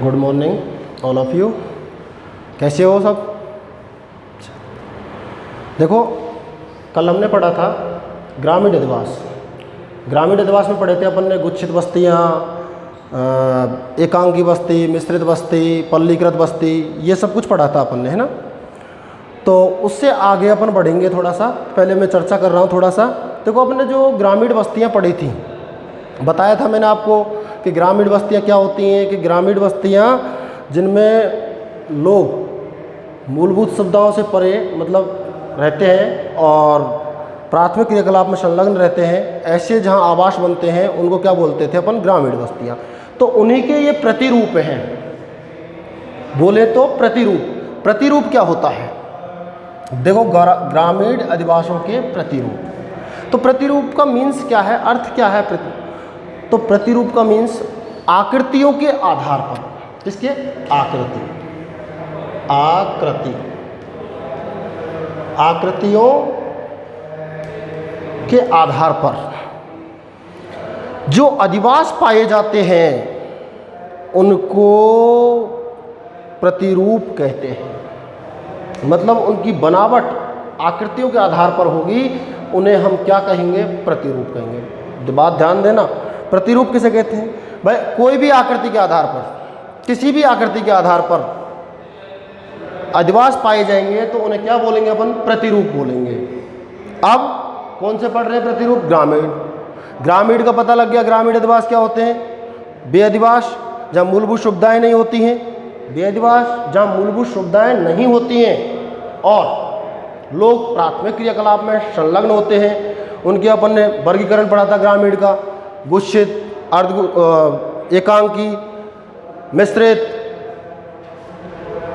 Good morning all of you. कैसे हो सब? देखो, कल हमने पढ़ा था ग्रामीण अधिवास। ग्रामीण अधिवास में पढ़े थे अपन ने गुच्छित बस्तियाँ, एकांकी बस्ती, मिश्रित बस्ती, पल्लीकृत बस्ती, ये सब कुछ पढ़ा था अपन ने, है ना। तो उससे आगे अपन बढ़ेंगे थोड़ा सा। पहले मैं चर्चा कर रहा हूँ थोड़ा सा। देखो, अपन ने जो ग्रामीण बस्तियाँ पढ़ी थी, बताया था मैंने आपको कि ग्रामीण बस्तियाँ क्या होती हैं। कि ग्रामीण बस्तियाँ जिनमें लोग मूलभूत सुविधाओं से परे मतलब रहते हैं और प्राथमिक क्रियाकलाप में संलग्न रहते हैं, ऐसे जहाँ आवास बनते हैं उनको क्या बोलते थे अपन? ग्रामीण बस्तियाँ। तो उन्हीं के ये प्रतिरूप हैं। बोले तो प्रतिरूप। प्रतिरूप क्या होता है? देखो, ग्रामीण अधिवासों के प्रतिरूप। तो प्रतिरूप का मीन्स क्या है, अर्थ क्या है? तो प्रतिरूप का मीन्स आकृतियों के आधार पर। किसके? आकृति। आकृतियों के आधार पर जो अधिवास पाए जाते हैं उनको प्रतिरूप कहते हैं। मतलब उनकी बनावट आकृतियों के आधार पर होगी, उन्हें हम क्या कहेंगे? प्रतिरूप कहेंगे। बात ध्यान देना, प्रतिरूप किसे कहते हैं भाई? कोई भी आकृति के आधार पर, किसी भी आकृति के आधार पर अधिवास पाए जाएंगे तो उन्हें क्या बोलेंगे अपन? प्रतिरूप बोलेंगे। अब कौन से पढ़ रहे हैं प्रतिरूप? ग्रामीण। ग्रामीण का पता लग गया। ग्रामीण अधिवास क्या होते हैं? वे अधिवास जहाँ मूलभूत सुविधाएं नहीं होती हैं, वे अधिवास जहाँ मूलभूत सुविधाएं नहीं होती हैं और लोग प्राथमिक क्रियाकलाप में संलग्न होते हैं। उनके अपन ने वर्गीकरण पढ़ा था ग्रामीण का: गुच्छित, एकांकी, मिश्रित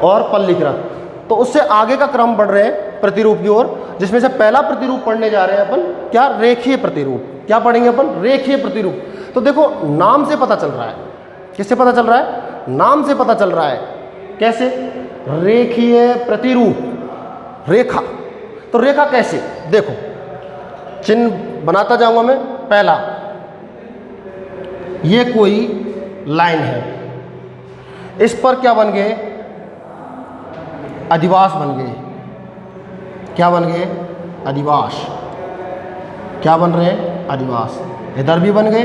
और पल्लीकृत। तो उससे आगे का क्रम बढ़ रहे हैं प्रतिरूप की ओर, जिसमें से पहला प्रतिरूप पढ़ने जा रहे हैं अपन क्या? रेखीय प्रतिरूप। क्या पढ़ेंगे अपन? रेखीय प्रतिरूप। तो देखो, नाम से पता चल रहा है। किससे पता चल रहा है? नाम से पता चल रहा है। कैसे? रेखीय प्रतिरूप। रेखा। तो रेखा कैसे? देखो, चिन्ह बनाता जाऊंगा मैं। पहला, ये कोई लाइन है, इस पर क्या बन गए? अधिवास बन गए। क्या बन गए? अधिवास। क्या बन रहे हैं? अधिवास। इधर भी बन गए,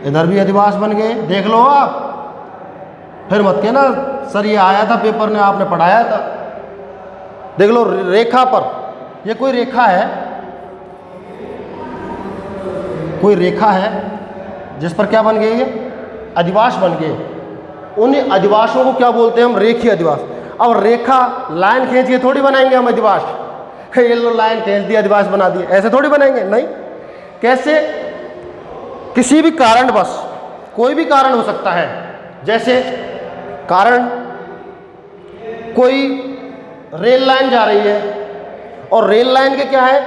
इधर भी अधिवास बन गए। देख लो आप, फिर मत कहना सर ये आया था पेपर में, आपने पढ़ाया था। देख लो रेखा पर, ये कोई रेखा है, कोई रेखा है जिस पर क्या बन गए? ये अधिवास बन गए। उन अधिवासों को क्या बोलते हैं हम? रेखीय अधिवास। अब रेखा लाइन खींच के थोड़ी बनाएंगे हम अधिवास। ये लो लाइन खींच दी, अधिवास बना दिए, ऐसे थोड़ी बनाएंगे। नहीं। कैसे? किसी भी कारणवश, कोई भी कारण हो सकता है। जैसे कारण, कोई रेल लाइन जा रही है और रेल लाइन के क्या है?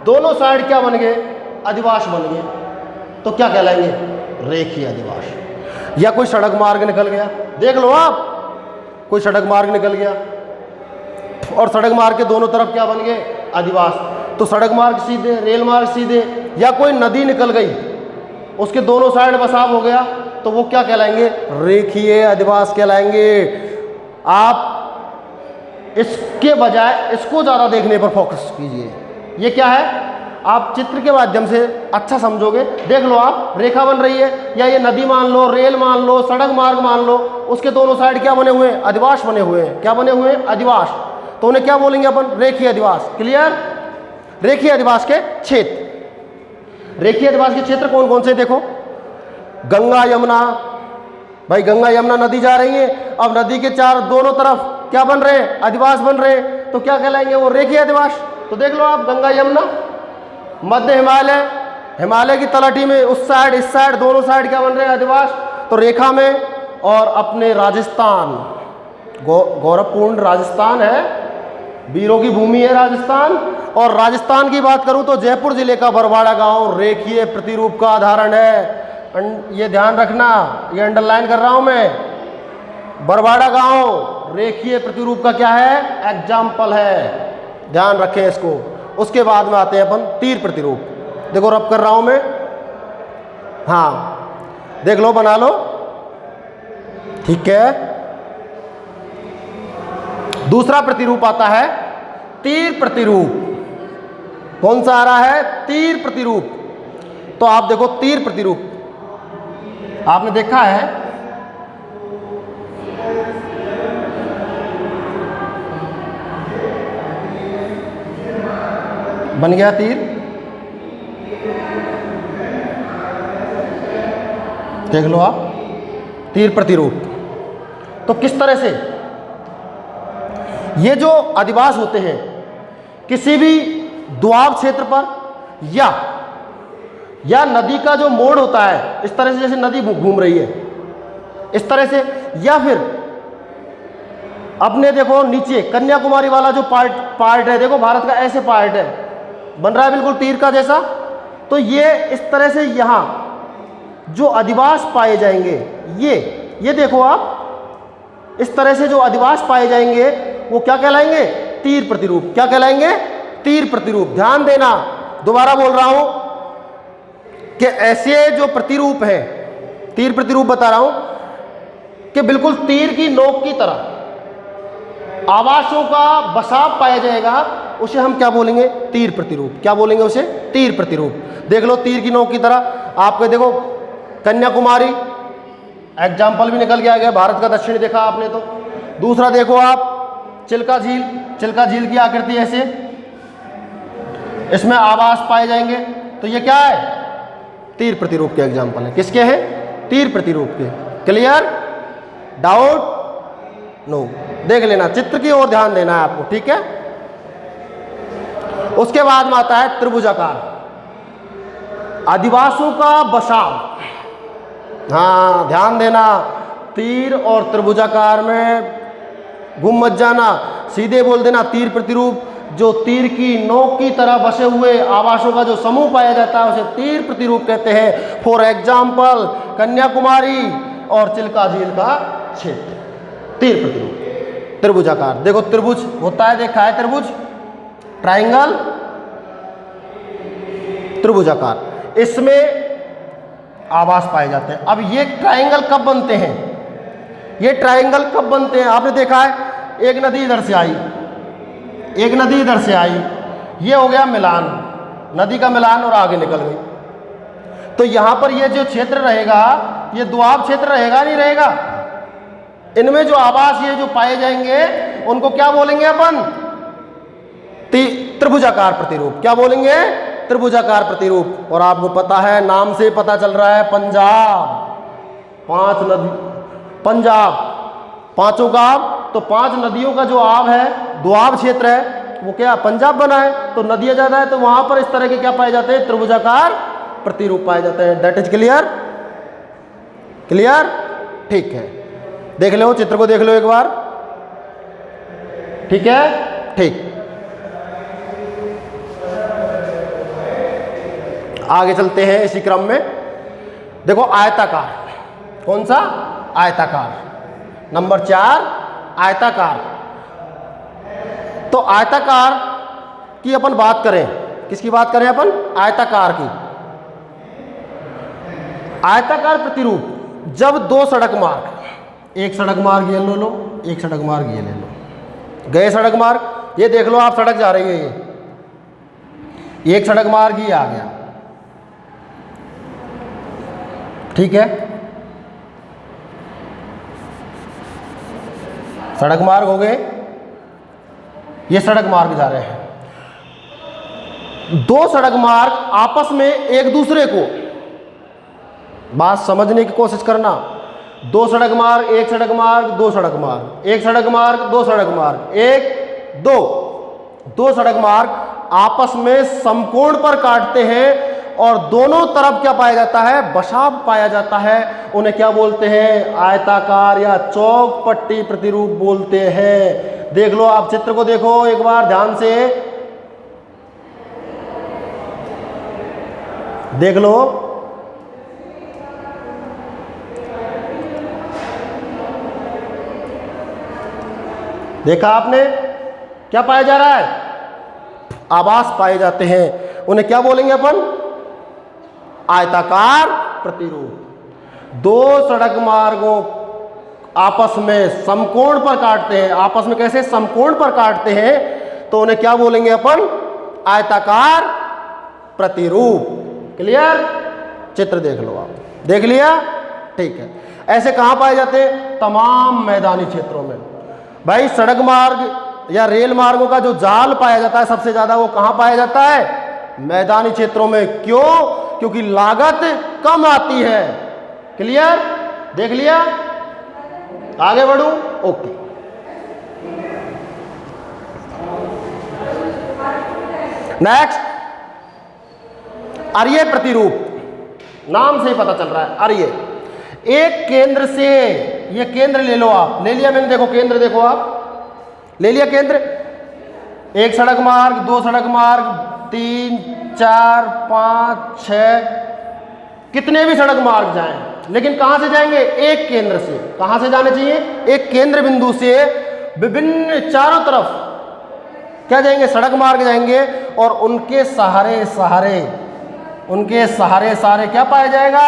दोनों साइड क्या बन गए? अधिवास बन गए। तो क्या कहलाएंगे? रेखीय अधिवास। या कोई सड़क मार्ग निकल गया, देख लो आप, कोई सड़क मार्ग निकल गया और सड़क मार्ग के दोनों तरफ क्या बन गए? अधिवास। तो सड़क मार्ग सीधे, रेल मार्ग सीधे। या कोई नदी निकल गई, उसके दोनों साइड बसाव हो गया, तो वो क्या कहलाएंगे? रेखीय अधिवास कहलाएंगे। आप इसके बजाय इसको ज़्यादा देखने पर फोकस कीजिए। ये क्या है? आप चित्र के माध्यम से अच्छा समझोगे। देख लो आप, रेखा बन रही है, या ये नदी मान लो, रेल मान लो, सड़क मार्ग मान लो, उसके दोनों साइड क्या बने हुए हैं? अधिवास बने हुए हैं। क्या बने हुए हैं? अधिवास। तो उन्हें क्या बोलेंगे अपन? रेखीय अधिवास। क्लियर? रेखीय अधिवास के क्षेत्र। रेखीय अधिवास के क्षेत्र कौन कौन से? देखो, गंगा यमुना। भाई गंगा यमुना नदी जा रही है, अब नदी के चार दोनों तरफ क्या बन रहे हैं? अधिवास बन रहे हैं। तो क्या कहलाएंगे? वो रेखीय अधिवास। तो देख लो आप, गंगा यमुना, मध्य हिमालय, हिमालय की तलहटी में उस साइड इस साइड दोनों साइड क्या बन रहे हैं? अधिवास। तो रेखा में। और अपने राजस्थान, गौरवपूर्ण राजस्थान है, वीरों की भूमि है राजस्थान। और राजस्थान की बात करूं तो जयपुर जिले का बरवाड़ा गांव रेखीय प्रतिरूप का उदाहरण है। ये ध्यान रखना, ये अंडरलाइन कर रहा हूं मैं। बरवाड़ा गांव रेखीय प्रतिरूप का क्या है? एग्जाम्पल है। ध्यान रखें इसको। उसके बाद में आते हैं अपन तीर प्रतिरूप। देखो रब कर रहा हूं मैं, हाँ देख लो, बना लो। ठीक है। दूसरा प्रतिरूप आता है तीर प्रतिरूप। कौन सा आ रहा है? तीर प्रतिरूप। तो आप देखो तीर प्रतिरूप, आपने देखा है बन गया तीर, देख लो आप, तीर प्रतिरूप। तो किस तरह से ये जो अधिवास होते हैं किसी भी दोआब क्षेत्र पर या नदी का जो मोड़ होता है, इस तरह से जैसे नदी घूम रही है इस तरह से, या फिर अपने देखो नीचे कन्याकुमारी वाला जो पार्ट है, देखो भारत का ऐसे पार्ट है, बन रहा है बिल्कुल तीर का जैसा। तो ये इस तरह से यहाँ जो अधिवास पाए जाएंगे, ये देखो आप, इस तरह से जो अधिवास पाए जाएंगे वो क्या कहलाएंगे? तीर प्रतिरूप। क्या कहलाएंगे? तीर प्रतिरूप। ध्यान देना, दोबारा बोल रहा हूं कि ऐसे जो प्रतिरूप है, तीर प्रतिरूप बता रहा हूं कि बिल्कुल तीर की नोक की तरह आवासों का बसाव पाया जाएगा, उसे हम क्या बोलेंगे? तीर प्रतिरूप। क्या बोलेंगे उसे? तीर प्रतिरूप। देख लो तीर की नोक की तरह, आपके देखो कन्याकुमारी एग्जाम्पल भी निकल के आ गया, भारत का दक्षिण देखा आपने। तो दूसरा देखो आप चिल्का झील, चिल्का झील की आकृति ऐसे, इसमें आवास पाए जाएंगे। तो ये क्या है? तीर प्रतिरूप के एग्जाम्पल है। किसके हैं? तीर प्रतिरूप के। क्लियर? डाउट? नो। देख लेना, चित्र की ओर ध्यान देना है आपको, ठीक है। उसके बाद में आता है त्रिभुजाकार, अधिवासों का बसाव। हाँ ध्यान देना, तीर और त्रिभुजाकार में घूम मत जाना, सीधे बोल देना तीर प्रतिरूप। जो तीर की नोक की तरह बसे हुए आवासों का जो समूह पाया जाता है उसे तीर प्रतिरूप कहते हैं। फॉर एग्जाम्पल कन्याकुमारी और चिल्का झील का क्षेत्र, तीर प्रतिरूप। त्रिभुजाकार, देखो त्रिभुज होता है, देखा है त्रिभुज, ट्राइंगल, त्रिभुजाकार, इसमें आवास पाए जाते हैं। अब ये ट्राइंगल कब बनते हैं? ये ट्राइंगल कब बनते हैं? आपने देखा है, एक नदी इधर से आई, एक नदी इधर से आई, ये हो गया मिलान, नदी का मिलान और आगे निकल गई। तो यहां पर ये जो क्षेत्र रहेगा ये दोआब क्षेत्र रहेगा नहीं रहेगा? इनमें जो आवास ये जो पाए जाएंगे उनको क्या बोलेंगे अपन? त्रिभुजाकार प्रतिरूप। क्या बोलेंगे? त्रिभुजाकार प्रतिरूप। और आपको पता है, नाम से पता चल रहा है, पंजाब, 5 नदी, पंजाब, पांचों का आब। तो 5 नदियों का जो आब है, दोआब क्षेत्र है, वो क्या पंजाब बना है। तो नदियां ज्यादा है, तो वहां पर इस तरह के क्या पाए जाते हैं? त्रिभुजाकार प्रतिरूप पाए जाते हैं। That is clear? क्लियर? ठीक है, देख लो चित्र को, देख लो एक बार, ठीक है। ठीक, आगे चलते हैं इसी क्रम में। देखो आयताकार, कौन सा? आयताकार। नंबर 4 आयताकार। तो आयताकार की अपन बात करें, किसकी बात करें अपन? आयताकार की। आयताकार प्रतिरूप, जब 2 सड़क मार्ग, एक सड़क मार्ग ये लो, एक सड़क मार्ग ये ले लो, गए सड़क मार्ग, ये देख लो आप, सड़क जा रही है, ये एक सड़क मार्ग ही आ गया, ठीक है। सड़क मार्ग हो गए, ये सड़क मार्ग जा रहे हैं। 2 सड़क मार्ग आपस में एक दूसरे को, बात समझने की कोशिश करना, 2 सड़क मार्ग, एक सड़क मार्ग, 2 सड़क मार्ग, एक सड़क मार्ग, 2 सड़क मार्ग, 1 2 सड़क मार्ग आपस में समकोण पर काटते हैं और दोनों तरफ क्या पाया जाता है? बसाव पाया जाता है। उन्हें क्या बोलते हैं? आयताकार या चौक पट्टी प्रतिरूप बोलते हैं। देख लो आप, चित्र को देखो एक बार ध्यान से, देख लो, देखा आपने? क्या पाया जा रहा है? आवास पाए जाते हैं। उन्हें क्या बोलेंगे अपन? आयताकार प्रतिरूप। 2 सड़क मार्गों आपस में समकोण पर काटते हैं, आपस में कैसे समकोण पर काटते हैं, तो उन्हें क्या बोलेंगे अपन? आयताकार प्रतिरूप। क्लियर? चित्र देख लो आप, देख लिया? ठीक है। ऐसे कहाँ पाए जाते हैं? तमाम मैदानी क्षेत्रों में। भाई सड़क मार्ग या रेल मार्गों का जो जाल पाया जाता है सबसे ज्यादा, वो कहाँ पाया जाता है? मैदानी क्षेत्रों में। क्यों? क्योंकि लागत कम आती है। क्लियर? देख लिया? आगे बढ़ूं? ओके। नेक्स्ट, अर्य प्रतिरूप। नाम से ही पता चल रहा है, अर्य। एक केंद्र से, ये केंद्र ले लो आप, ले लिया मैंने, देखो केंद्र, देखो आप ले लिया केंद्र। एक सड़क मार्ग, दो सड़क मार्ग, 3, 4, 5, 6, कितने भी सड़क मार्ग जाएं, लेकिन कहां से जाएंगे? एक केंद्र से। कहां से जाने चाहिए? एक केंद्र बिंदु से विभिन्न चारों तरफ क्या जाएंगे? सड़क मार्ग जाएंगे, और उनके सहारे सहारे, उनके सहारे सहारे क्या पाया जाएगा?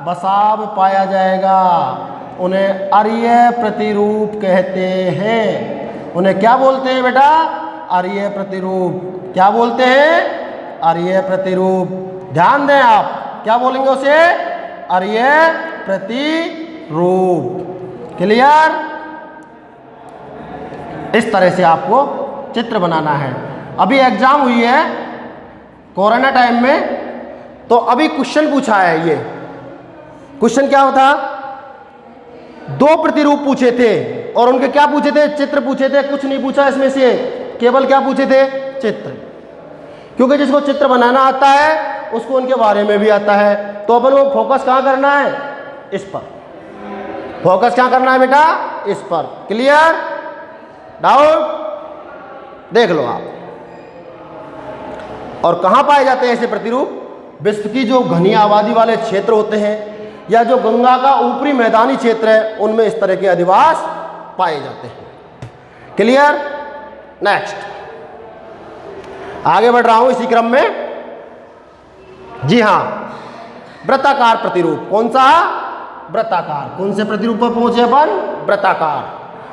बसाव पाया जाएगा। उन्हें अर्य प्रतिरूप कहते हैं। उन्हें क्या बोलते हैं बेटा? अर्य प्रतिरूप। क्या बोलते हैं? अर्य प्रतिरूप। ध्यान दें आप, क्या बोलेंगे उसे? अर्य प्रतिरूप। क्लियर? इस तरह से आपको चित्र बनाना है। अभी एग्जाम हुई है कोरोना टाइम में, तो अभी क्वेश्चन पूछा है। ये क्वेश्चन क्या होता? दो प्रतिरूप पूछे थे, और उनके क्या पूछे थे? चित्र पूछे थे। कुछ नहीं पूछा इसमें से, केवल क्या पूछे थे? चित्र। क्योंकि जिसको चित्र बनाना आता है उसको उनके बारे में भी आता है। तो अपन को फोकस कहाँ करना है? इस पर। फोकस क्या करना है बेटा? इस पर। क्लियर? डाउट? देख लो आप। और कहाँ पाए जाते हैं ऐसे प्रतिरूप? विश्व की जो घनी आबादी वाले क्षेत्र होते हैं, या जो गंगा का ऊपरी मैदानी क्षेत्र है, उनमें इस तरह के अधिवास पाए जाते हैं। क्लियर? नेक्स्ट, आगे बढ़ रहा हूं इसी क्रम में। जी हां, वृत्ताकार प्रतिरूप। कौन सा? वृत्ताकार। कौन से प्रतिरूप पर पहुंचे अपन? वृत्ताकार।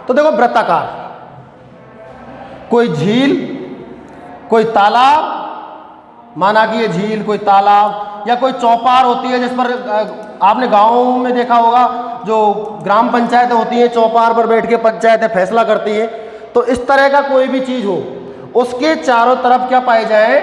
तो देखो, वृत्ताकार, कोई झील, कोई तालाब, माना कि ये झील, कोई तालाब, या कोई चौपार होती है जिस पर आपने गाँव में देखा होगा, जो ग्राम पंचायतें होती हैं, चौपार पर बैठ के पंचायतें फैसला करती हैं। तो इस तरह का कोई भी चीज हो, उसके चारों तरफ क्या पाए जाए?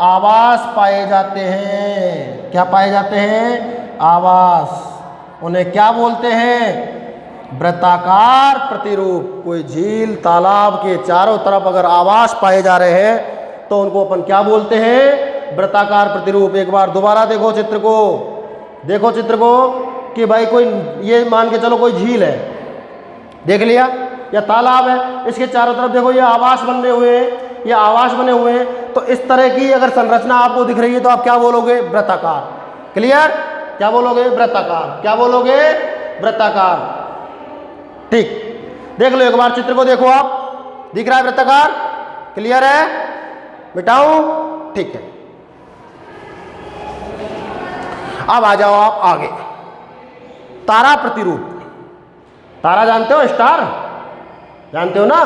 आवास पाए जाते हैं। क्या पाए जाते हैं? आवास। उन्हें क्या बोलते हैं? वृत्ताकार प्रतिरूप। कोई झील, तालाब के चारों तरफ अगर आवास पाए जा रहे हैं तो उनको अपन क्या बोलते हैं? वृत्ताकार प्रतिरूप। एक बार दोबारा देखो चित्र को, देखो चित्र को, कि भाई कोई, ये मान के चलो कोई झील है, देख लिया, या तालाब है, इसके चारों तरफ देखो ये आवास बने हुए हैं, ये आवास बने हुए हैं। तो इस तरह की अगर संरचना आपको दिख रही है तो आप क्या बोलोगे? वृत्ताकार। क्लियर? क्या बोलोगे? वृत्ताकार। क्या बोलोगे? वृत्ताकार। ठीक, देख लो एक बार चित्र को, देखो आप, दिख रहा है वृत्ताकार? क्लियर है? मिटाऊं? ठीक है। अब आ जाओ आप आगे। तारा प्रतिरूप। तारा जानते हो? स्टार जानते हो ना?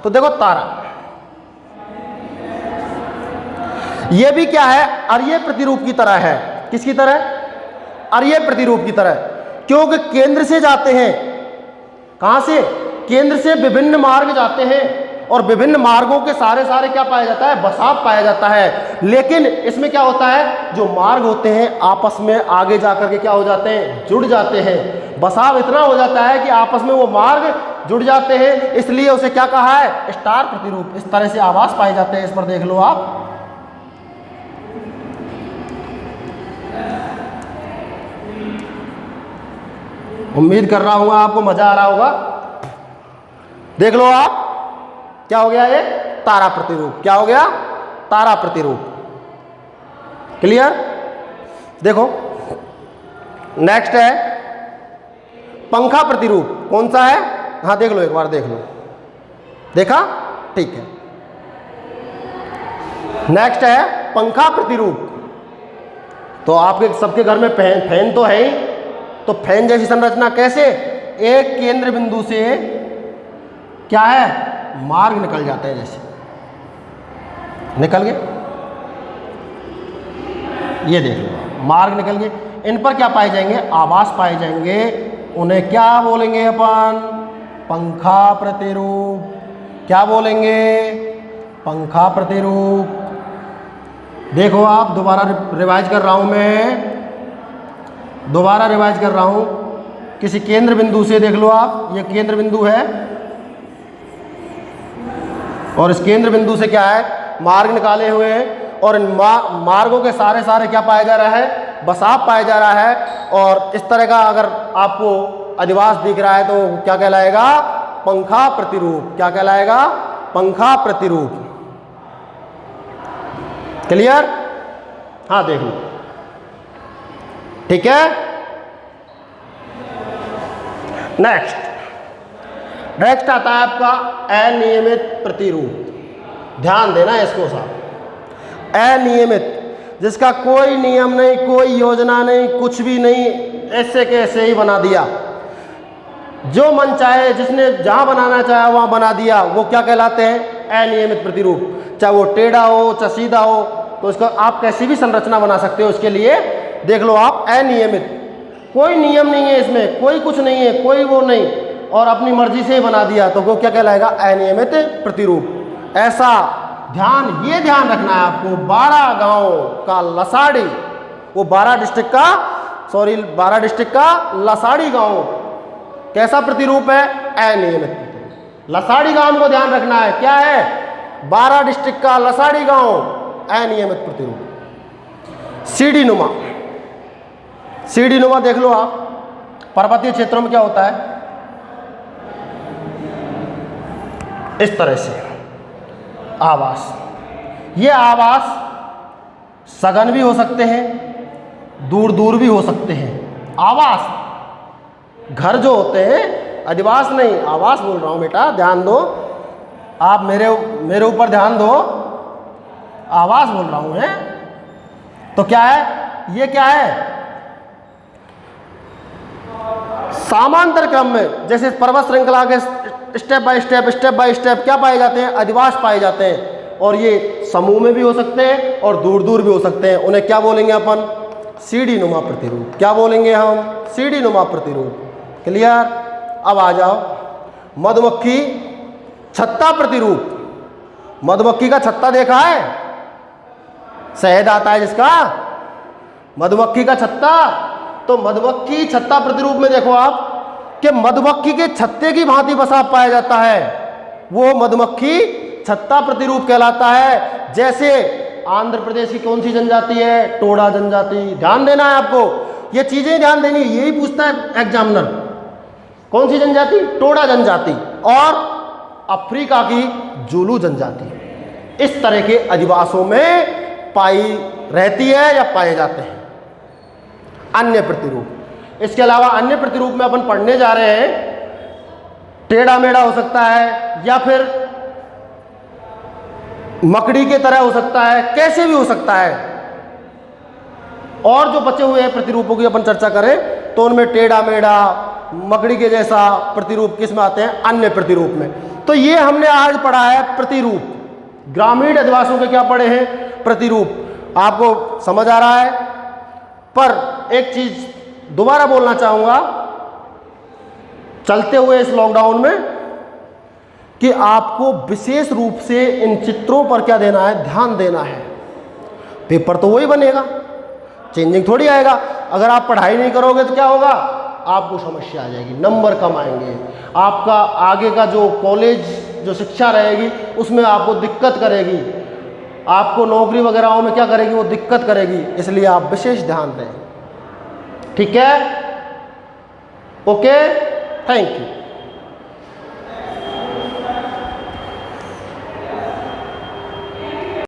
तो देखो तारा, ये भी क्या है? अर्य प्रतिरूप की तरह है। किसकी तरह? अर्य प्रतिरूप की तरह। क्योंकि केंद्र से जाते हैं। कहां से? केंद्र से विभिन्न मार्ग जाते हैं, और विभिन्न मार्गों के सारे सारे क्या पाया जाता है? बसाव पाया जाता है। लेकिन इसमें क्या होता है? जो मार्ग होते हैं आपस में आगे जाकर के क्या हो जाते हैं? जुड़ जाते हैं। बसाव इतना हो जाता है कि आपस में वो मार्ग जुड़ जाते हैं, इसलिए उसे क्या कहा है? स्टार प्रतिरूप। इस तरह से आवास पाए जाते हैं। इस पर देख लो आप, उम्मीद कर रहा हूं आपको मजा आ रहा होगा। देख लो आप, क्या हो गया? ये तारा प्रतिरूप। क्या हो गया? तारा प्रतिरूप। क्लियर? देखो नेक्स्ट है पंखा प्रतिरूप। कौन सा है? हाँ देख लो, एक बार देख लो। देखा? ठीक है। नेक्स्ट है पंखा प्रतिरूप। तो आपके सबके घर में फैन तो है ही, तो फैन जैसी संरचना कैसे? एक केंद्र बिंदु से क्या है, मार्ग निकल जाते हैं, जैसे निकल गए, ये देख लो मार्ग निकल गए। इन पर क्या पाए जाएंगे, आवास पाए जाएंगे। उन्हें क्या बोलेंगे अपन, पंखा प्रतिरूप। क्या बोलेंगे, पंखा प्रतिरूप। देखो आप, दोबारा रिवाइज कर रहा हूं मैं, दोबारा रिवाइज कर रहा हूं। किसी केंद्र बिंदु से देख लो आप, ये केंद्र बिंदु है और इस केंद्र बिंदु से क्या है, मार्ग निकाले हुए हैं और इन मार्गों के सारे सारे क्या पाया जा रहा है, बसाव पाया जा रहा है। और इस तरह का अगर आपको अधिवास दिख रहा है तो क्या कहलाएगा, पंखा प्रतिरूप। क्या कहलाएगा, पंखा प्रतिरूप। क्लियर, हाँ देख लो, ठीक है। नेक्स्ट आता है आपका अनियमित प्रतिरूप। ध्यान देना है इसको साहब, अनियमित, जिसका कोई नियम नहीं, कोई योजना नहीं, कुछ भी नहीं, ऐसे के ऐसे ही बना दिया, जो मन चाहे, जिसने जहां बनाना चाहा वहां बना दिया, वो क्या कहलाते हैं, अनियमित प्रतिरूप। चाहे वो टेढ़ा हो चाहे सीधा हो, तो इसका आप कैसी भी संरचना बना सकते हो। इसके लिए देख लो आप, अनियमित, कोई नियम नहीं है इसमें, कोई कुछ नहीं है, कोई वो नहीं, और अपनी मर्जी से ही बना दिया, तो वो क्या कहलाएगा, अनियमित प्रतिरूप। ऐसा ध्यान, ये ध्यान रखना है आपको, 12 गांव का लसाड़ी, वो 12 डिस्ट्रिक्ट का लसाड़ी गांव कैसा प्रतिरूप है, अनियमित प्रतिरूप। लसाड़ी गांव को ध्यान रखना है, क्या है, 12 डिस्ट्रिक्ट का लसाड़ी गांव, अनियमित प्रतिरूप। सीढ़ी नुमा, सीढ़ी नुमा देख लो आप, पर्वतीय क्षेत्रों में क्या होता है, इस तरह से आवास। ये आवास सघन भी हो सकते हैं, दूर दूर भी हो सकते हैं। आवास, घर जो होते हैं, अधिवास नहीं, आवास बोल रहा हूं बेटा, ध्यान दो आप, मेरे ऊपर ध्यान दो, आवास बोल रहा हूं है। तो क्या है, ये क्या है, समांतर क्रम में, जैसे पर्वत श्रृंखला के स्टेप बाय स्टेप क्या पाए जाते हैं, अधिवास पाए जाते हैं। और ये समूह में भी हो सकते हैं और दूर दूर भी हो सकते हैं। उन्हें क्या बोलेंगे अपन, सीढ़ी नुमा प्रतिरूप। क्या बोलेंगे हम, सीढ़ी नुमा प्रतिरूप। क्लियर, अब आ जाओ मधुमक्खी छत्ता प्रतिरूप। मधुमक्खी का छत्ता देखा है, शहद आता है जिसका, मधुमक्खी का छत्ता। तो मधुमक्खी छत्ता प्रतिरूप में देखो आप कि मधुमक्खी के छत्ते की भांति बसा पाया जाता है, वो मधुमक्खी छत्ता प्रतिरूप कहलाता है। जैसे आंध्र प्रदेश की कौन सी जनजाति है, टोडा जनजाति। ध्यान देना है आपको, ये चीजें ध्यान देनी, यही पूछता है एग्जामिनर, कौन सी जनजाति, टोडा जनजाति। और अफ्रीका की जुलू जनजाति। इस तरह के अधिवासों में पाई रहती है या पाए जाते हैं अन्य प्रतिरूप। इसके अलावा अन्य प्रतिरूप में अपन पढ़ने जा रहे हैं, टेढ़ा मेढ़ा हो सकता है या फिर मकड़ी के तरह हो सकता है, कैसे भी हो सकता है। और जो बचे हुए प्रतिरूपों की अपन चर्चा करें तो उनमें टेढ़ा मेढ़ा, मकड़ी के जैसा प्रतिरूप किस में आते हैं, अन्य प्रतिरूप में। तो ये हमने आज पढ़ा है प्रतिरूप। ग्रामीण अधिवासों के क्या पढ़े हैं, प्रतिरूप। आपको समझ आ रहा है। पर एक चीज दोबारा बोलना चाहूंगा चलते हुए इस लॉकडाउन में, कि आपको विशेष रूप से इन चित्रों पर क्या देना है, ध्यान देना है। पेपर तो वही बनेगा, चेंजिंग थोड़ी आएगा। अगर आप पढ़ाई नहीं करोगे तो क्या होगा, आपको समस्या आ जाएगी, नंबर कम आएंगे, आपका आगे का जो कॉलेज जो शिक्षा रहेगी उसमें आपको दिक्कत करेगी, आपको नौकरी वगैरह में क्या करेगी, वो दिक्कत करेगी। इसलिए आप विशेष ध्यान दें, ठीक है। Okay, thank you.